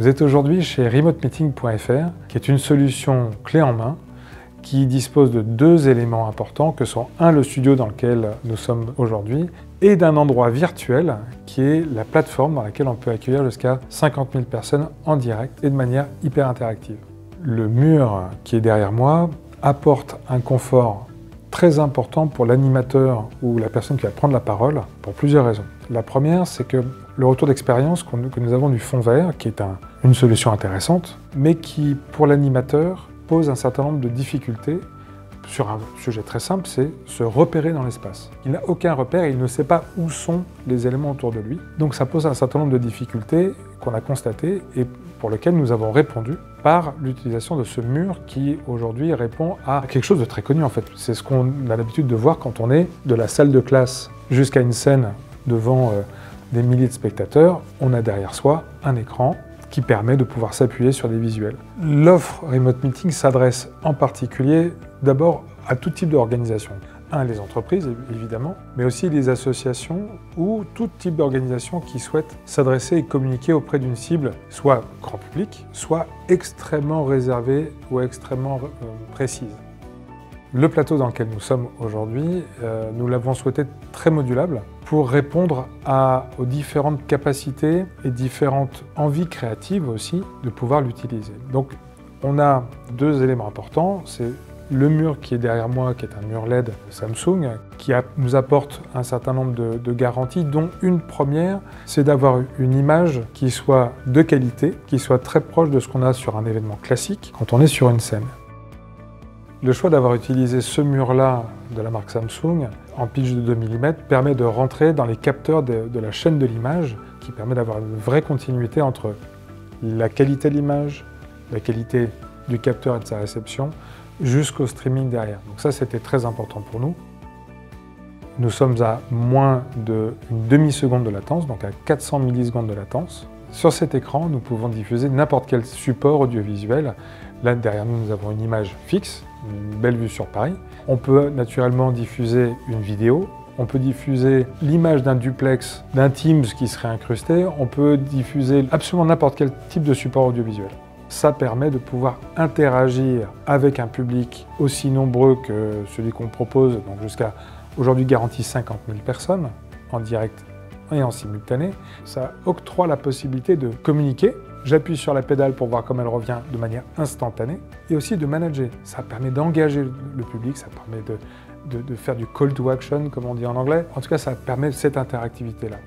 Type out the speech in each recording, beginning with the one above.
Vous êtes aujourd'hui chez remotemeeting.fr, qui est une solution clé en main qui dispose de deux éléments importants que sont le studio dans lequel nous sommes aujourd'hui et d'un endroit virtuel qui est la plateforme dans laquelle on peut accueillir jusqu'à 50 000 personnes en direct et de manière hyper interactive. Le mur qui est derrière moi apporte un confort très important pour l'animateur ou la personne qui va prendre la parole pour plusieurs raisons. La première, c'est que le retour d'expérience que nous avons du fond vert, qui est une solution intéressante, mais qui, pour l'animateur, pose un certain nombre de difficultés sur un sujet très simple, c'est se repérer dans l'espace. Il n'a aucun repère et il ne sait pas où sont les éléments autour de lui. Donc ça pose un certain nombre de difficultés qu'on a constatées et pour lesquelles nous avons répondu par l'utilisation de ce mur qui aujourd'hui répond à quelque chose de très connu en fait. C'est ce qu'on a l'habitude de voir quand on est de la salle de classe jusqu'à une scène devant des milliers de spectateurs. On a derrière soi un écran qui permet de pouvoir s'appuyer sur des visuels. L'offre Remote Meeting s'adresse en particulier d'abord à tout type d'organisation. Les entreprises évidemment, mais aussi les associations ou tout type d'organisation qui souhaite s'adresser et communiquer auprès d'une cible, soit grand public, soit extrêmement réservée ou extrêmement précise. Le plateau dans lequel nous sommes aujourd'hui, nous l'avons souhaité très modulable pour répondre aux différentes capacités et différentes envies créatives aussi de pouvoir l'utiliser. Donc on a deux éléments importants, c'est le mur qui est derrière moi, qui est un mur LED Samsung, qui nous apporte un certain nombre de garanties, dont une première, c'est d'avoir une image qui soit de qualité, qui soit très proche de ce qu'on a sur un événement classique quand on est sur une scène. Le choix d'avoir utilisé ce mur-là de la marque Samsung en pitch de 2 mm permet de rentrer dans les capteurs de la chaîne de l'image, qui permet d'avoir une vraie continuité entre la qualité de l'image, la qualité du capteur et de sa réception, jusqu'au streaming derrière. Donc ça, c'était très important pour nous. Nous sommes à moins d'une demi-seconde de latence, donc à 400 millisecondes de latence. Sur cet écran, nous pouvons diffuser n'importe quel support audiovisuel. Là, derrière nous, nous avons une image fixe, une belle vue sur Paris. On peut naturellement diffuser une vidéo. On peut diffuser l'image d'un duplex, d'un Teams qui serait incrusté. On peut diffuser absolument n'importe quel type de support audiovisuel. Ça permet de pouvoir interagir avec un public aussi nombreux que celui qu'on propose, donc jusqu'à aujourd'hui garantie 50 000 personnes en direct et en simultané. Ça octroie la possibilité de communiquer. J'appuie sur la pédale pour voir comme elle revient de manière instantanée et aussi de manager. Ça permet d'engager le public, ça permet de faire du call to action comme on dit en anglais. En tout cas, ça permet cette interactivité-là.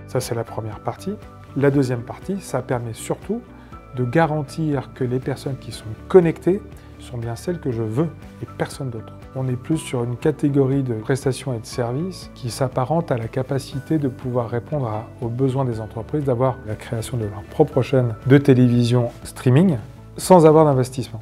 Ça, c'est la première partie. La deuxième partie, ça permet surtout de garantir que les personnes qui sont connectées sont bien celles que je veux et personne d'autre. On est plus sur une catégorie de prestations et de services qui s'apparente à la capacité de pouvoir répondre aux besoins des entreprises, d'avoir la création de leur propre chaîne de télévision streaming sans avoir d'investissement.